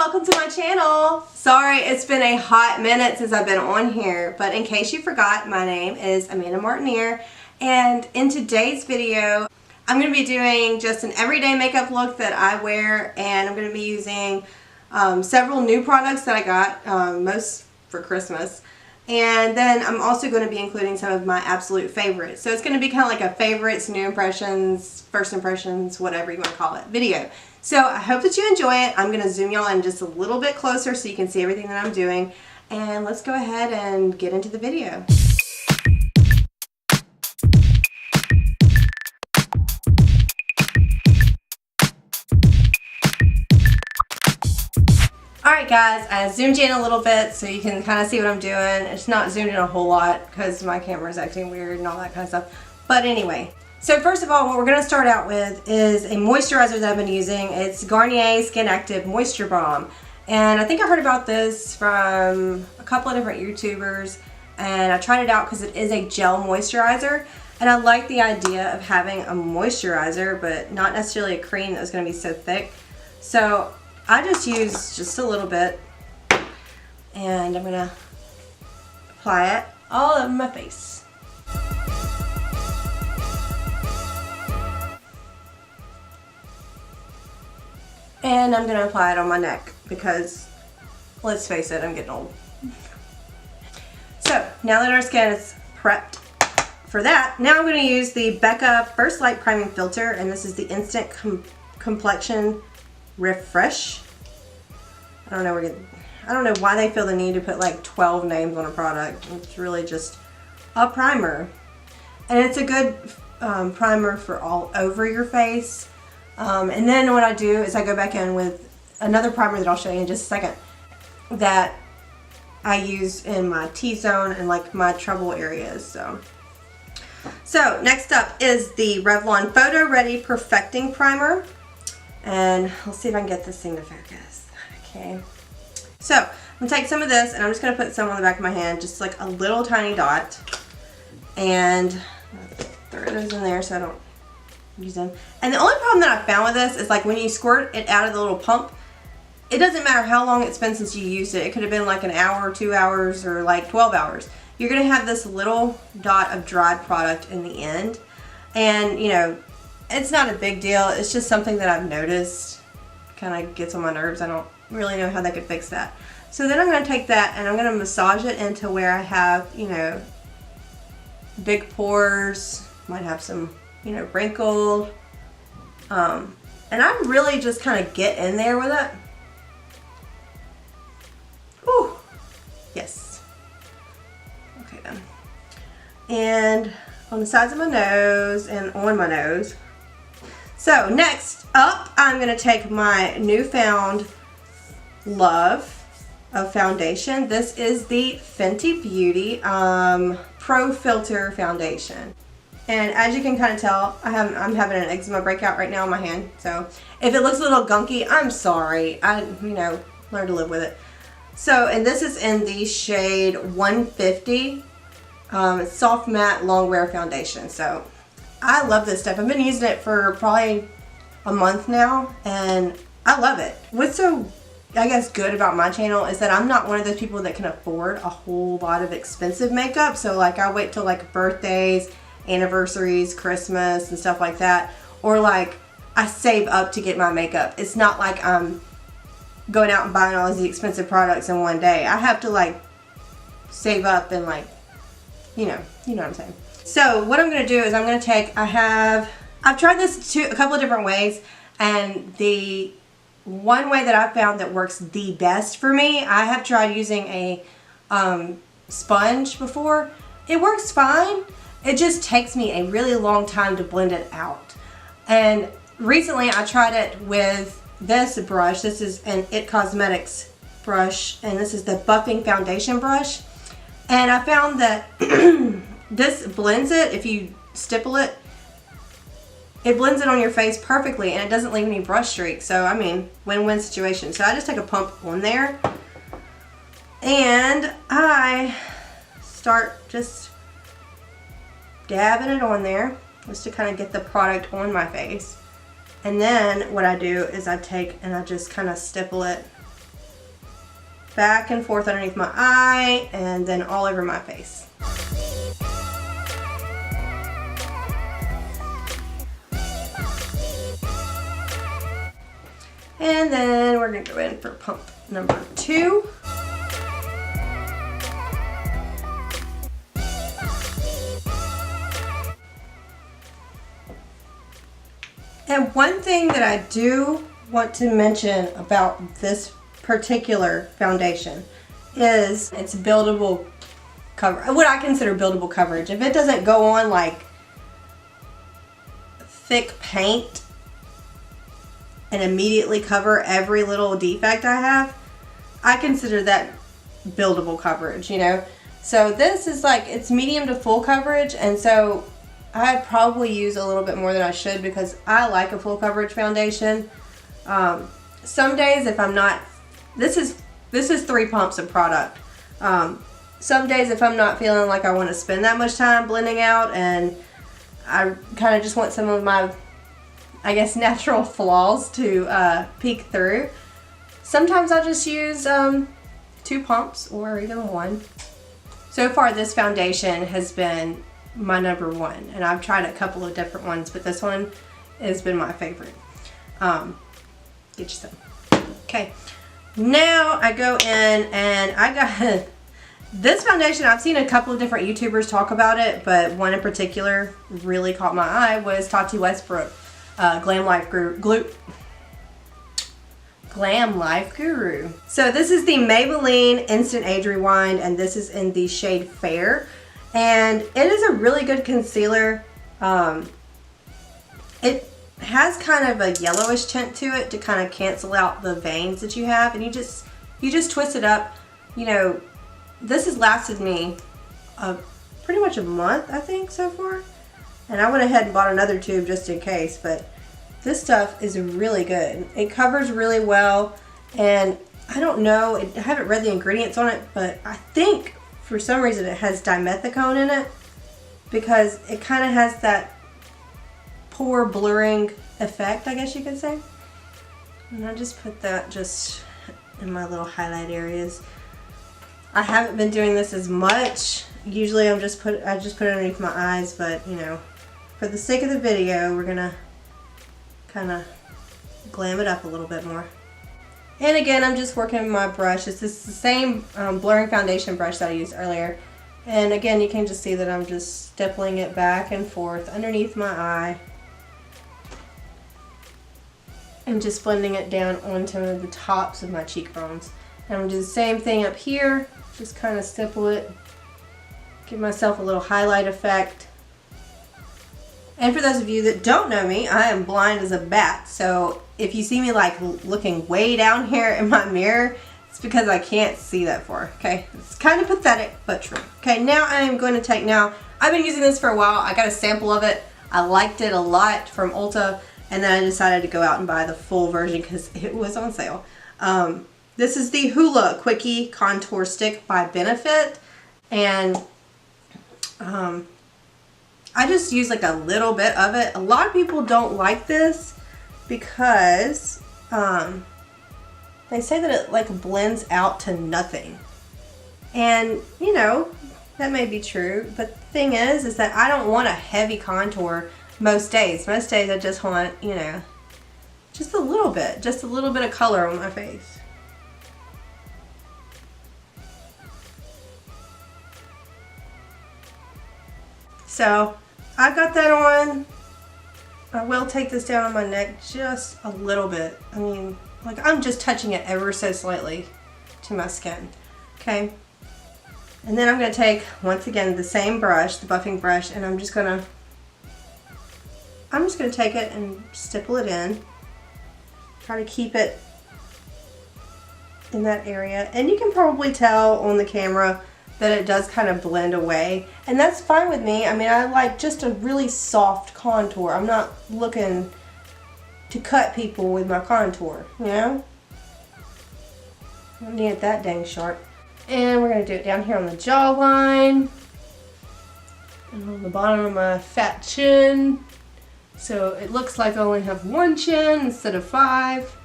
welcome to my channel. Sorry, it's been a hot minute since I've been on here, but in case you forgot, my name is Amanda Martiniere, and in today's video, I'm going to be doing just an everyday makeup look that I wear, and I'm going to be using several new products that I got, most for Christmas. And then I'm also going to be including some of my absolute favorites. So it's going to be kind of like a favorites, new impressions, first impressions, whatever you want to call it, video. So I hope that you enjoy it. I'm going to zoom y'all in just a little bit closer so you can see everything that I'm doing. And let's go ahead and get into the video. Alright guys, I zoomed in a little bit so you can kind of see what I'm doing. It's not zoomed in a whole lot because my camera is acting weird and all that kind of stuff. But anyway, so first of all, what we're going to start out with is a moisturizer that I've been using. It's Garnier SkinActive Moisture Balm. And I think I heard about this from a couple of different YouTubers. And I tried it out because it is a gel moisturizer. And I like the idea of having a moisturizer, but not necessarily a cream that was going to be so thick. So I just use just a little bit, and I'm going to apply it all over my face. And I'm going to apply it on my neck because, let's face it, I'm getting old. So, now that our skin is prepped for that, now I'm going to use the Becca First Light Priming Filter, and this is the Instant Complexion Refresh. I don't know why they feel the need to put like 12 names on a product. It's really just a primer, and it's a good primer for all over your face. And then what I do is I go back in with another primer that I'll show you in just a second that I use in my T-zone and like my trouble areas. So next up is the Revlon PhotoReady Perfecting Primer. And let's see if I can get this thing to focus. Okay. So, I'm going to take some of this and I'm just going to put some on the back of my hand, just like a little tiny dot. And throw those in there so I don't use them. And the only problem that I found with this is like when you squirt it out of the little pump, it doesn't matter how long it's been since you used it. It could have been like an hour, 2 hours, or like 12 hours. You're going to have this little dot of dried product in the end. And, you know, it's not a big deal. It's just something that I've noticed kind of gets on my nerves. I don't really know how they could fix that. So then I'm going to take that and I'm going to massage it into where I have, you know, big pores, might have some, you know, wrinkled. And I really just kind of get in there with it. Ooh, yes. Okay then. And on the sides of my nose and on my nose. So next up, I'm going to take my newfound love of foundation. This is the Fenty Beauty Pro Filter Foundation. And as you can kind of tell, I'm having an eczema breakout right now on my hand. So if it looks a little gunky, I'm sorry. You know, learn to live with it. So, and this is in the shade 150. It's soft matte long wear foundation. So I love this stuff. I've been using it for probably a month now and I love it. What's so, I guess, good about my channel is that I'm not one of those people that can afford a whole lot of expensive makeup. So like I wait till like birthdays, anniversaries, Christmas and stuff like that. Or like I save up to get my makeup. It's not like I'm going out and buying all these expensive products in one day. I have to like save up and like, you know what I'm saying. So what I'm going to do is I'm going to take, I've tried this a couple of different ways, and the one way that I've found that works the best for me, I have tried using a sponge before. It works fine. It just takes me a really long time to blend it out. And recently I tried it with this brush. This is an It Cosmetics brush, and this is the buffing foundation brush. And I found that this blends it. If you stipple it, it blends it on your face perfectly and it doesn't leave any brush streaks. So, I mean, win-win situation. So I just take a pump on there and I start just dabbing it on there just to kind of get the product on my face. And then what I do is I take and I just kind of stipple it back and forth underneath my eye and then all over my face. And then we're going to go in for pump number 2. And one thing that I do want to mention about this particular foundation is it's buildable cover, what I consider buildable coverage. If it doesn't go on like thick paint and immediately cover every little defect I have, I consider that buildable coverage, you know. So this is like, it's medium to full coverage, and so I probably use a little bit more than I should because I like a full coverage foundation. Some days if I'm not, this is 3 pumps of product. Some days if I'm not feeling like I want to spend that much time blending out and I kind of just want some of my, I guess, natural flaws to peek through, sometimes I'll just use 2 pumps or even 1. So far this foundation has been my number 1, and I've tried a couple of different ones, but this one has been my favorite. Get you some. Okay, now I go in and I got this foundation. I've seen a couple of different YouTubers talk about it, but one in particular really caught my eye was Tati Westbrook, Glam Life Guru. So this is the Maybelline Instant Age Rewind, and this is in the shade Fair. And it is a really good concealer. It has kind of a yellowish tint to it to kind of cancel out the veins that you have, and you just twist it up. You know, this has lasted me pretty much a month, I think, so far. And I went ahead and bought another tube just in case, but this stuff is really good. It covers really well, and I don't know, I haven't read the ingredients on it, but I think for some reason it has dimethicone in it because it kind of has that pore blurring effect, I guess you could say. And I just put that just in my little highlight areas. I haven't been doing this as much. Usually I just put it underneath my eyes, but you know, for the sake of the video, we're gonna kind of glam it up a little bit more. And again, I'm just working with my brush. It's the same blurring foundation brush that I used earlier. And again, you can just see that I'm just stippling it back and forth underneath my eye. And just blending it down onto the tops of my cheekbones. And I'm going to do the same thing up here. Just kind of stipple it. Give myself a little highlight effect. And for those of you that don't know me, I am blind as a bat. So if you see me like looking way down here in my mirror, it's because I can't see that far. Okay, it's kind of pathetic, but true. Okay, now I am going to take, I've been using this for a while. I got a sample of it. I liked it a lot from Ulta, and then I decided to go out and buy the full version because it was on sale. This is the Hoola Quickie Contour Stick by Benefit, and I just use like a little bit of it. A lot of people don't like this because they say that it like blends out to nothing. And you know, that may be true, but the thing is that I don't want a heavy contour most days. Most days I just want, you know, just a little bit of color on my face. So I got that on. I will take this down on my neck just a little bit. I mean, like I'm just touching it ever so slightly to my skin. Okay. And then I'm going to take, once again, the same brush, the buffing brush, and I'm just going to take it and stipple it in. Try to keep it in that area. And you can probably tell on the camera that it does kind of blend away. And that's fine with me. I mean, I like just a really soft contour. I'm not looking to cut people with my contour, you know? I don't need it that dang sharp. And we're going to do it down here on the jawline. And on the bottom of my fat chin. So it looks like I only have one chin instead of 5.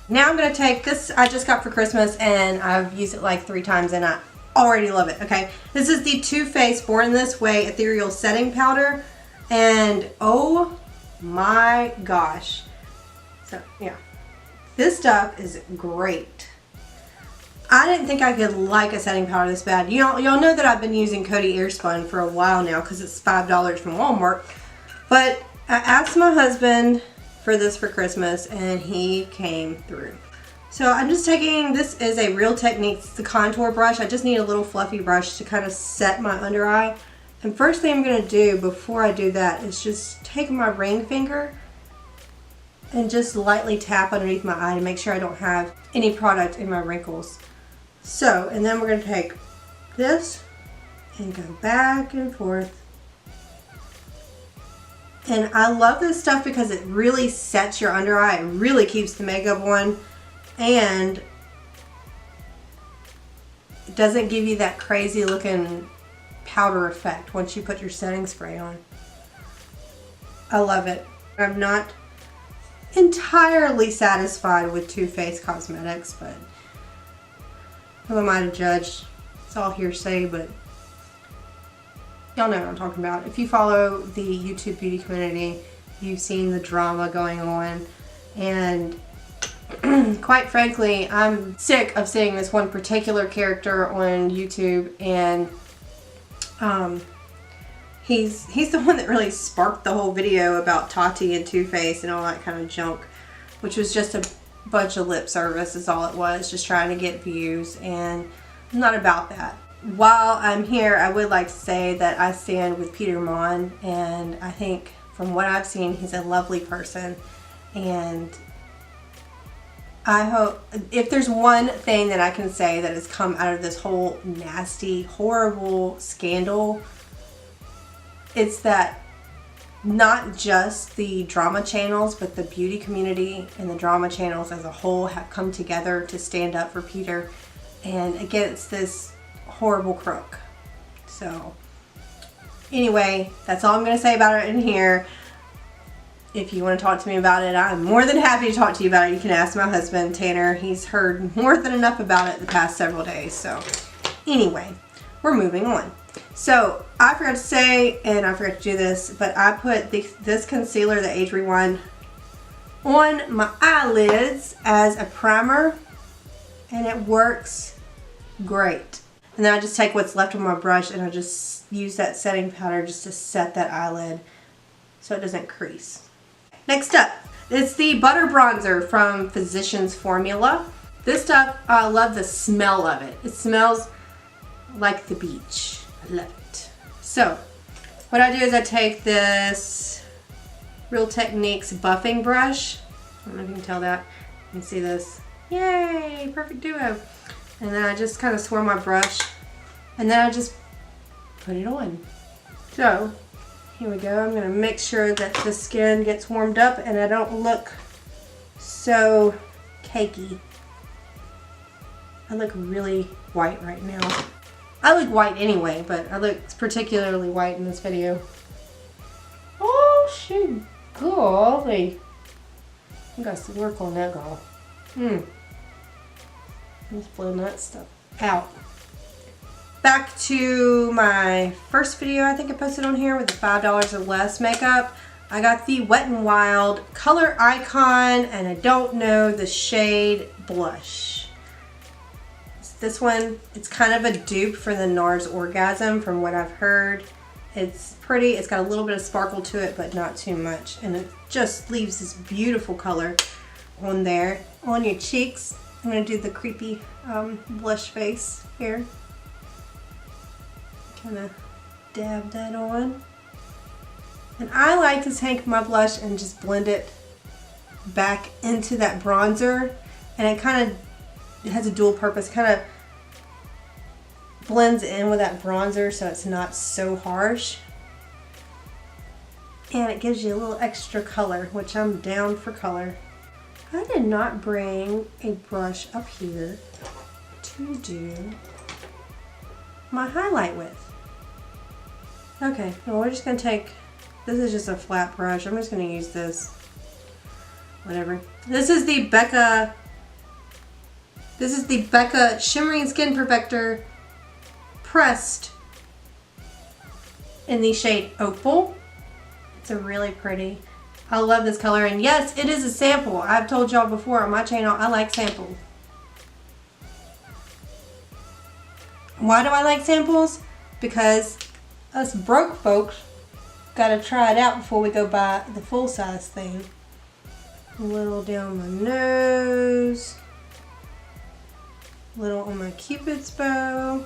Now I'm going to take this, I just got for Christmas and I've used it like 3 times and I already love it. Okay, this is the Too Faced Born This Way Ethereal Setting Powder, and oh my gosh. So yeah, this stuff is great. I didn't think I could like a setting powder this bad. Y'all know that I've been using Coty Airspun for a while now because it's $5 from Walmart. But I asked my husband for this for Christmas and he came through. So I'm just taking, this is a Real Techniques, the contour brush. I just need a little fluffy brush to kind of set my under eye. And first thing I'm going to do before I do that is just take my ring finger and just lightly tap underneath my eye to make sure I don't have any product in my wrinkles. So, and then we're going to take this and go back and forth. And I love this stuff because it really sets your under eye. It really keeps the makeup on. And it doesn't give you that crazy looking powder effect once you put your setting spray on. I love it. I'm not entirely satisfied with Too Faced Cosmetics, but who am I to judge? It's all hearsay, but y'all know what I'm talking about. If you follow the YouTube beauty community, you've seen the drama going on, and quite frankly, I'm sick of seeing this one particular character on YouTube, and he's the one that really sparked the whole video about Tati and Too Faced and all that kind of junk, which was just a bunch of lip service is all it was, just trying to get views, and I'm not about that. While I'm here, I would like to say that I stand with Peter Mon, and I think from what I've seen, he's a lovely person, and I hope, if there's one thing that I can say that has come out of this whole nasty, horrible scandal, it's that not just the drama channels, but the beauty community and the drama channels as a whole have come together to stand up for Peter and against this horrible crook. So anyway, that's all I'm going to say about it in here. If you want to talk to me about it, I'm more than happy to talk to you about it. You can ask my husband, Tanner. He's heard more than enough about it the past several days. So anyway, we're moving on. So I forgot to say, and I forgot to do this, but I put this concealer, the Age Rewind, on my eyelids as a primer, and it works great. And then I just take what's left on my brush and I just use that setting powder just to set that eyelid so it doesn't crease. Next up, it's the Butter Bronzer from Physicians Formula. This stuff, I love the smell of it. It smells like the beach. I love it. So, what I do is I take this Real Techniques buffing brush. I don't know if you can tell that. You can see this. Yay! Perfect duo. And then I just kind of swirl my brush. And then I just put it on. So, here we go. I'm going to make sure that the skin gets warmed up and I don't look so cakey. I look really white right now. I look white anyway, but I look particularly white in this video. Oh, shoot. Golly. I got some work on that, girl. Let's blend that stuff out. Back to my first video I think I posted on here with the $5 or less makeup. I got the Wet n Wild Color Icon, and I don't know the shade Blush. This one, it's kind of a dupe for the NARS Orgasm from what I've heard. It's pretty, it's got a little bit of sparkle to it, but not too much. And it just leaves this beautiful color on there. On your cheeks, I'm going to do the creepy blush face here. Kind of dab that on. And I like to take my blush and just blend it back into that bronzer. And it kind of, it has a dual purpose. Kind of blends in with that bronzer so it's not so harsh. And it gives you a little extra color, which I'm down for color. I did not bring a brush up here to do my highlight with. Okay, well we're just going to take, this is just a flat brush. I'm just going to use this, whatever. This is the Becca This is the Becca Shimmering Skin Perfector pressed in the shade Opal. It's a really pretty. I love this color, and yes, it is a sample. I've told y'all before on my channel, I like samples. Why do I like samples? Because us broke folks gotta try it out before we go buy the full size thing. A little down my nose. A little on my cupid's bow.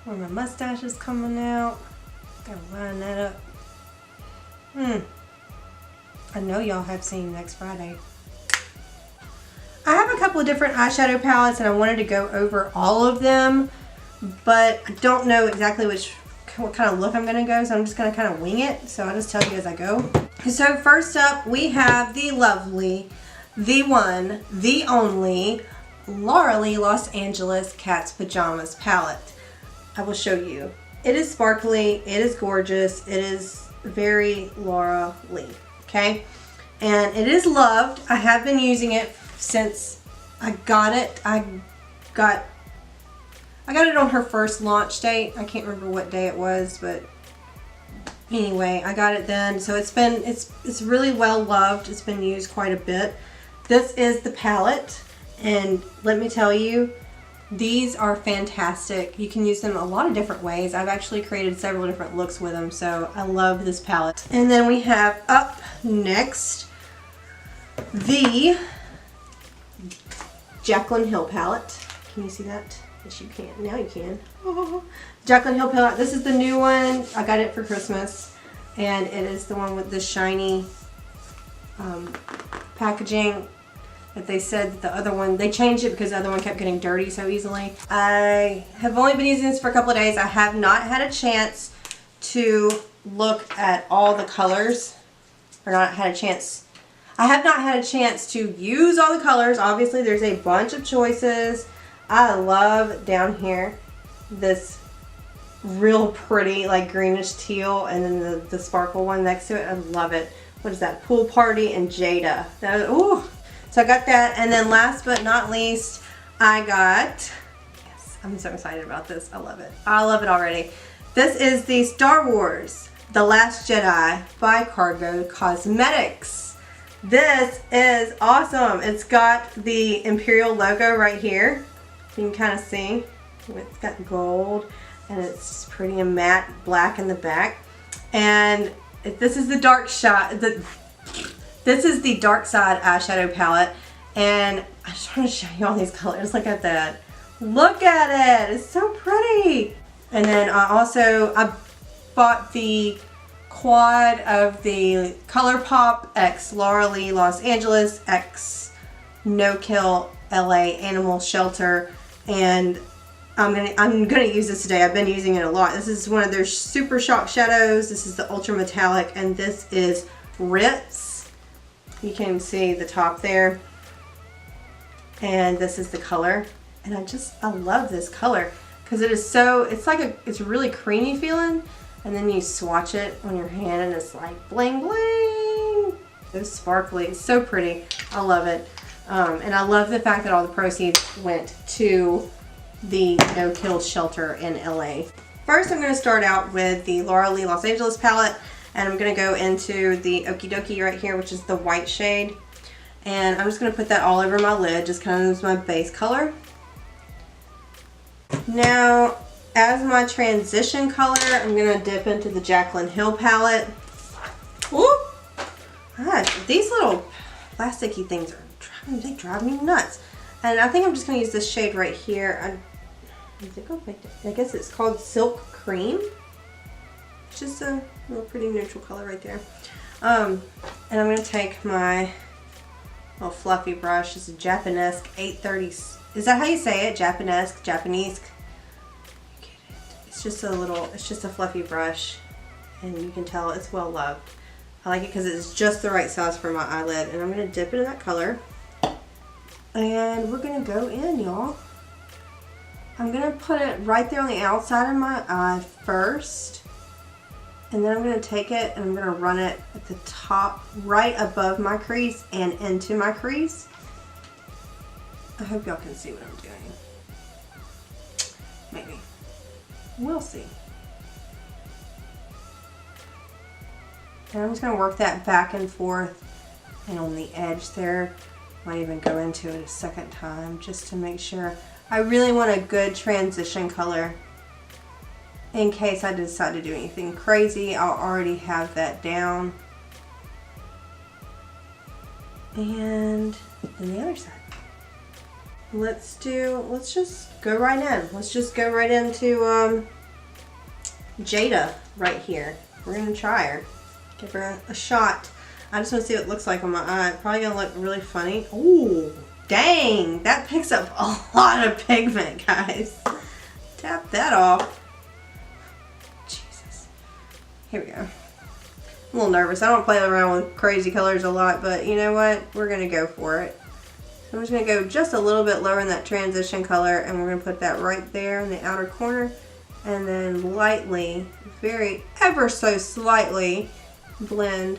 Where my mustache is coming out. Gotta line that up. I know y'all have seen next Friday. I have a couple of different eyeshadow palettes and I wanted to go over all of them, but I don't know exactly what kind of look I'm gonna go, so I'm just gonna kind of wing it. So I'll just tell you as I go. So first up, we have the lovely, the one, the only Laura Lee Los Angeles Cat's Pajamas palette. I will show you. It is sparkly, it is gorgeous, it is very Laura Lee, okay? And it is loved. I have been using it since I got it. I got it on her first launch date. I can't remember what day it was, but anyway, I got it then. So it's really well loved. It's been used quite a bit. This is the palette, and let me tell you, these are fantastic. You can use them a lot of different ways. I've actually created several different looks with them, so I love this palette. And then we have up next the Jaclyn Hill palette. Can you see that? Yes, you can. Now you can. Oh. Jaclyn Hill palette. This is the new one. I got it for Christmas, and it is the one with the shiny packaging. That they said that the other one, they changed it because the other one kept getting dirty so easily. I have only been using this for a couple of days. I have not had a chance to look at all the colors, or I have not had a chance to use all the colors. Obviously, there's a bunch of choices. I love down here this real pretty like greenish teal, and then the sparkle one next to it. I love it. What is that? Pool Party and Jada. Ooh. So I got that, and then last but not least, I got, yes, I'm so excited about this. I love it. I love it already. This is the Star Wars The Last Jedi by Cargo Cosmetics. This is awesome. It's got the Imperial logo right here. You can kind of see. It's got gold, and it's pretty and matte black in the back. And this is the dark shot. This is the Dark Side eyeshadow palette, and I just want to show you all these colors. Look at that. Look at it. It's so pretty. And then I bought the quad of the ColourPop X Laura Lee Los Angeles X No Kill LA Animal Shelter, and I'm gonna use this today. I've been using it a lot. This is one of their Super Shock shadows. This is the Ultra Metallic, and this is Ritz. You can see the top there, and this is the color, and I love this color because it is so, it's really creamy feeling, and then you swatch it on your hand and it's like bling bling. It's sparkly. It's so pretty. I love it. And I love the fact that all the proceeds went to the No Kill Shelter in LA. First, I'm going to start out with the Laura Lee Los Angeles palette. And I'm going to go into the Okie Dokie right here, which is the white shade. And I'm just going to put that all over my lid, just kind of as my base color. Now, as my transition color, I'm going to dip into the Jaclyn Hill palette. Whoop! Gosh, these little plasticky things they drive me nuts. And I think I'm just going to use this shade right here. I guess it's called Silk Cream. It's just a little pretty neutral color right there. And I'm going to take my little fluffy brush. It's a Japanese 830. Is that how you say it? Japanese? It's just a fluffy brush. And you can tell it's well loved. I like it because it's just the right size for my eyelid. And I'm going to dip it in that color. And we're going to go in, y'all. I'm going to put it right there on the outside of my eye first. And then I'm going to take it and I'm going to run it at the top, right above my crease and into my crease. I hope y'all can see what I'm doing. Maybe. We'll see. And I'm just going to work that back and forth and on the edge there. Might even go into it a second time just to make sure. I really want a good transition color. In case I decide to do anything crazy, I'll already have that down. And then the other side. Let's just go right in. Let's just go right into Jada right here. We're gonna try her. Give her a shot. I just want to see what it looks like on my eye. Probably gonna look really funny. Ooh, dang, that picks up a lot of pigment, guys. Tap that off. Jesus. Here we go. I'm a little nervous. I don't play around with crazy colors a lot, but you know what? We're gonna go for it. So I'm just gonna go just a little bit lower in that transition color, and we're gonna put that right there in the outer corner, and then lightly, very ever so slightly, blend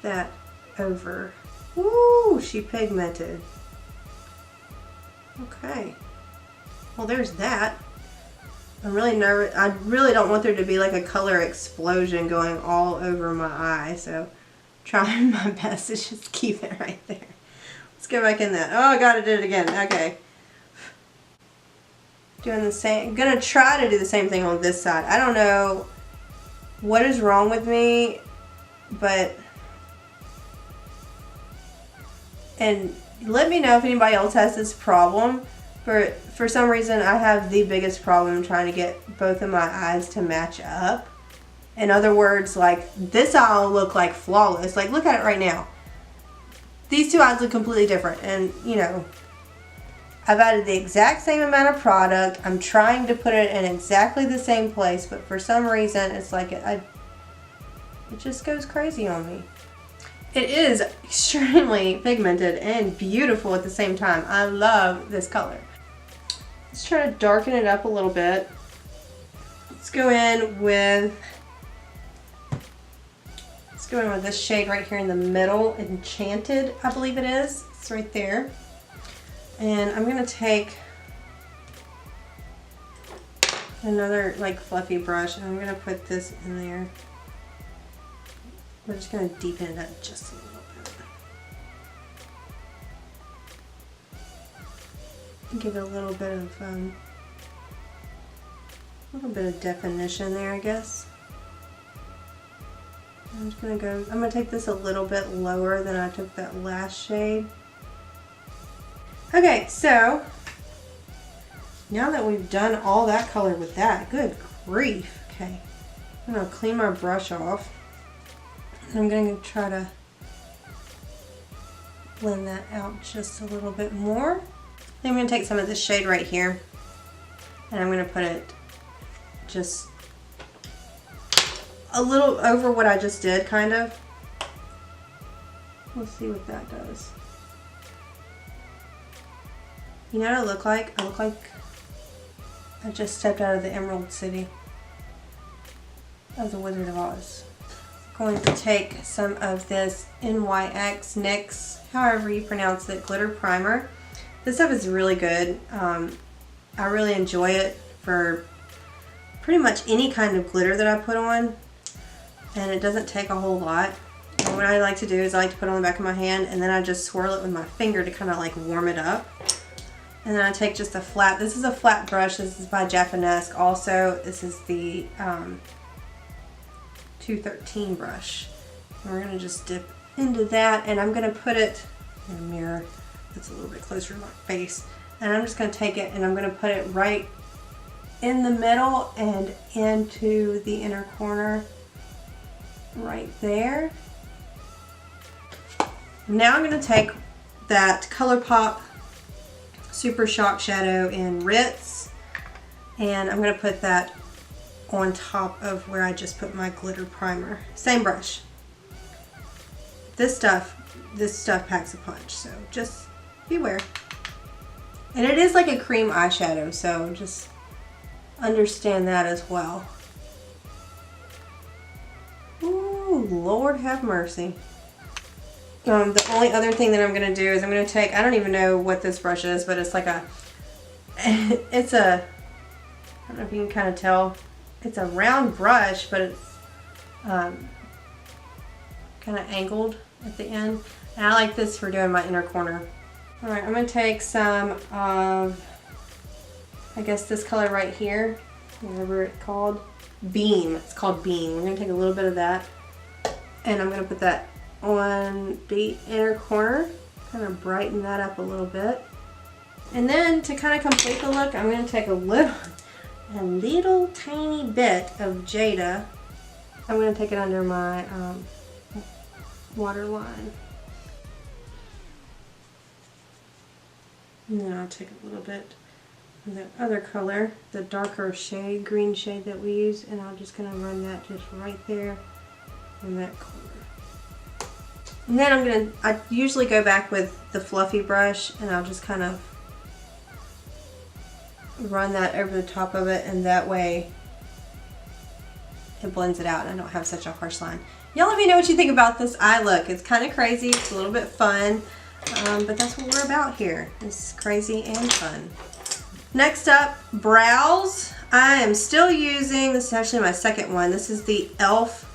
that over. Ooh, she pigmented. Okay. Well, there's that. I'm really nervous. I really don't want there to be like a color explosion going all over my eye, so trying my best to just keep it right there. Let's go back in that. Oh God, I did it again. Okay. Doing the same. I'm gonna try to do the same thing on this side. I don't know what is wrong with me, but and let me know if anybody else has this problem. For some reason, I have the biggest problem trying to get both of my eyes to match up. In other words, like this eye will look like flawless. Like look at it right now. These two eyes look completely different, and you know, I've added the exact same amount of product. I'm trying to put it in exactly the same place, but for some reason, it's like it just goes crazy on me. It is extremely pigmented and beautiful at the same time. I love this color. Let's try to darken it up a little bit. Let's go in with this shade right here in the middle, Enchanted, I believe it is. It's right there. And I'm gonna take another like fluffy brush and I'm gonna put this in there. We're just gonna deepen it up just a little bit. Give it a little bit of definition there, I guess. I'm gonna take this a little bit lower than I took that last shade. Okay, so now that we've done all that color with that, good grief. Okay, I'm gonna clean my brush off. And I'm gonna try to blend that out just a little bit more. Then I'm gonna take some of this shade right here and I'm gonna put it just a little over what I just did, kind of. Let's see what that does. You know what I look like? I look like I just stepped out of the Emerald City of the Wizard of Oz. I'm going to take some of this NYX, however you pronounce it, Glitter Primer. This stuff is really good. I really enjoy it for pretty much any kind of glitter that I put on. And it doesn't take a whole lot. And what I like to do is I like to put it on the back of my hand and then I just swirl it with my finger to kind of like warm it up. And then I take just a flat, this is a flat brush, this is by Jaclyn also. This is the 213 brush. And we're gonna just dip into that and I'm gonna put it in a mirror that's a little bit closer to my face. And I'm just gonna take it and I'm gonna put it right in the middle and into the inner corner. Right there. Now I'm going to take that ColourPop Super Shock Shadow in Ritz and I'm going to put that on top of where I just put my glitter primer. Same brush. This stuff packs a punch, so just beware. And it is like a cream eyeshadow, so just understand that as well. Ooh, Lord have mercy. The only other thing that I'm going to do is I'm going to take, I don't even know what this brush is, but it's like a, I don't know if you can kind of tell, it's a round brush, but it's kind of angled at the end. And I like this for doing my inner corner. Alright, I'm going to take some of, I guess this color right here, whatever it's called, Beam. It's called Beam. We're going to take a little bit of that, and I'm going to put that on the inner corner, kind of brighten that up a little bit. And then to kind of complete the look, I'm going to take a little tiny bit of Jada. I'm going to take it under my waterline. And then I'll take a little bit of the other color, the darker shade, green shade that we use, and I'm just going to run that just right there in that corner. And then I usually go back with the fluffy brush, and I'll just kind of run that over the top of it, and that way it blends it out and I don't have such a harsh line. Y'all let me know what you think about this eye look. It's kind of crazy, it's a little bit fun, but that's what we're about here. It's crazy and fun. Next up, brows. I am still using, this is actually my second one. This is the E.L.F.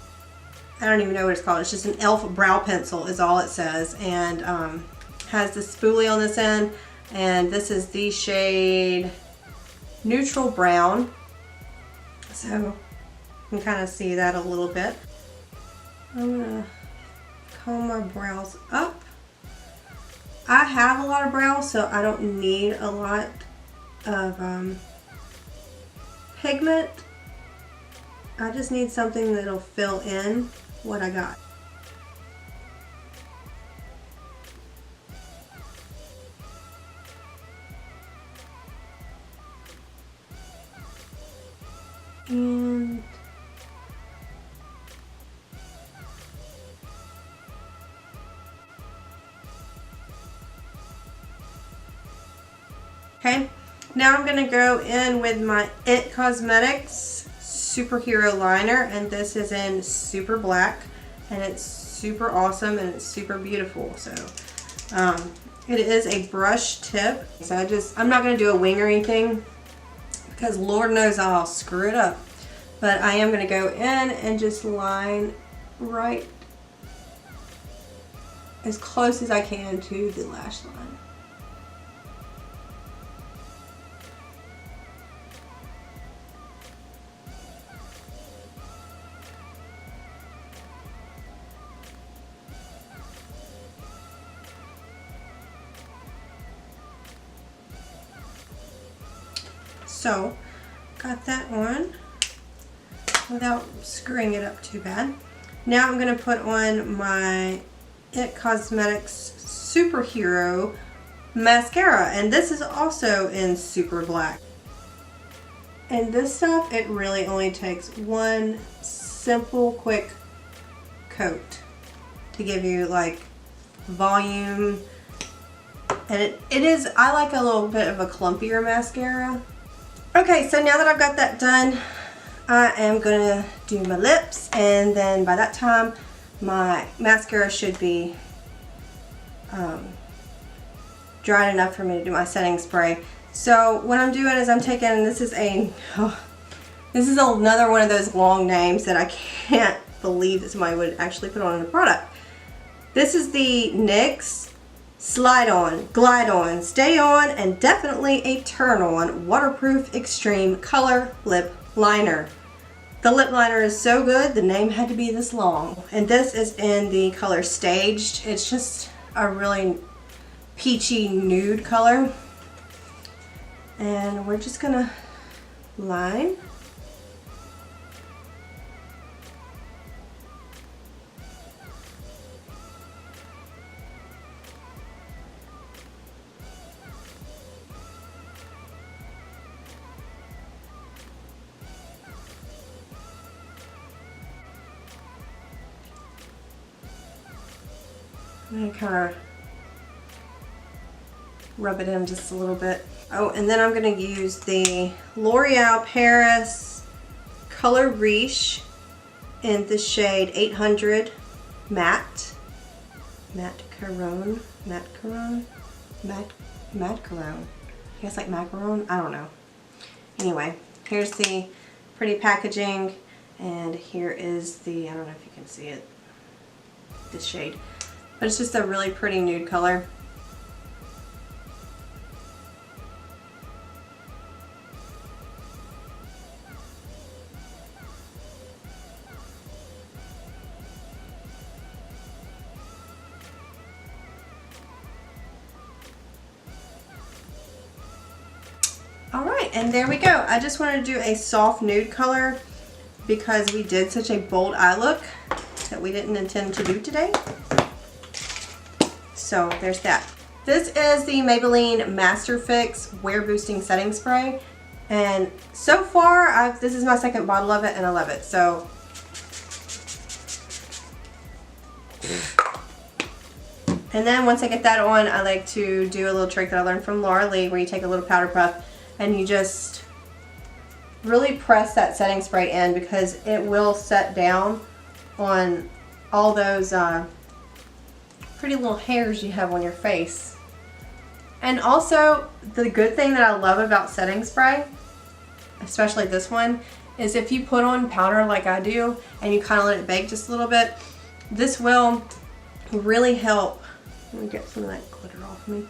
I don't even know what it's called. It's just an E.L.F. brow pencil is all it says, and has the spoolie on this end, and this is the shade Neutral Brown. So you can kind of see that a little bit. I'm gonna comb my brows up. I have a lot of brows, so I don't need a lot of pigment. I just need something that'll fill in what I got. And okay, now I'm going to go in with my IT Cosmetics Superhero Liner, and this is in Super Black, and it's super awesome and it's super beautiful. So it is a brush tip, so I'm not going to do a wing or anything because Lord knows I'll screw it up, but I am going to go in and just line right as close as I can to the lash line. So, got that on without screwing it up too bad. Now I'm going to put on my IT Cosmetics Superhero Mascara, and this is also in Super Black. And this stuff, it really only takes one simple, quick coat to give you like volume. And it is, I like a little bit of a clumpier mascara. Okay, so now that I've got that done, I am going to do my lips, and then by that time my mascara should be dried enough for me to do my setting spray. So what I'm doing is I'm taking, this is another one of those long names that I can't believe that somebody would actually put on a product. This is the NYX Slide On, Glide On, Stay On, and definitely a Turn On Waterproof Extreme Color Lip Liner. The lip liner is so good, the name had to be this long. And this is in the color Staged. It's just a really peachy nude color. And we're just gonna line. I'm going to kind of rub it in just a little bit. Oh, and then I'm going to use the L'Oreal Paris Color Riche in the shade 800 Matte. macaron. I guess like macaron. I don't know. Anyway, here's the pretty packaging, and here is the, I don't know if you can see it, this shade, but it's just a really pretty nude color. Alright, and there we go. I just wanted to do a soft nude color because we did such a bold eye look that we didn't intend to do today. So there's that. This is the Maybelline Master Fix Wear Boosting Setting Spray. And so far, this is my second bottle of it and I love it. So and then once I get that on, I like to do a little trick that I learned from Laura Lee, where you take a little powder puff and you just really press that setting spray in, because it will set down on all those pretty little hairs you have on your face. And also, the good thing that I love about setting spray, especially this one, is if you put on powder like I do and you kind of let it bake just a little bit, this will really help. Let me get some of that glitter off me.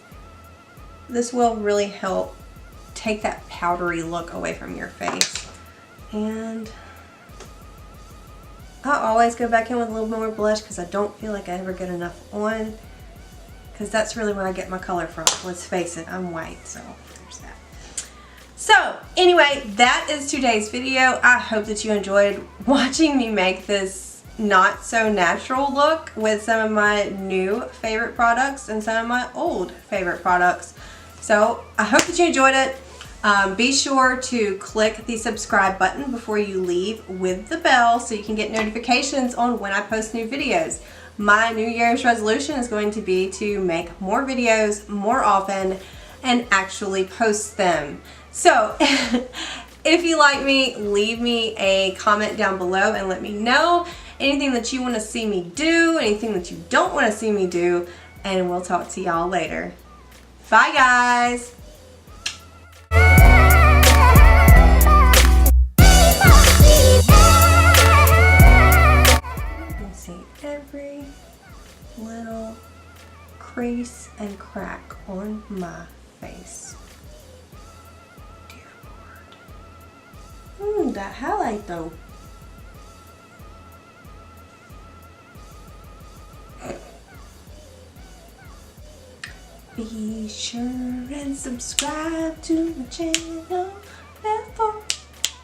This will really help take that powdery look away from your face. And I always go back in with a little more blush because I don't feel like I ever get enough on, because that's really where I get my color from. Let's face it, I'm white, so there's that. So anyway, that is today's video. I hope that you enjoyed watching me make this not so natural look with some of my new favorite products and some of my old favorite products. So I hope that you enjoyed it. Be sure to click the subscribe button before you leave with the bell so you can get notifications on when I post new videos. My New Year's resolution is going to be to make more videos more often and actually post them. So if you like me, leave me a comment down below and let me know anything that you want to see me do, anything that you don't want to see me do, and we'll talk to y'all later. Bye guys! You can see every little crease and crack on my face. Dear Lord. That highlight though. Be sure and subscribe to my channel before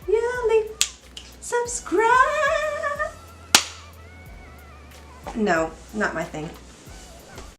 you leave. Subscribe! No, not my thing.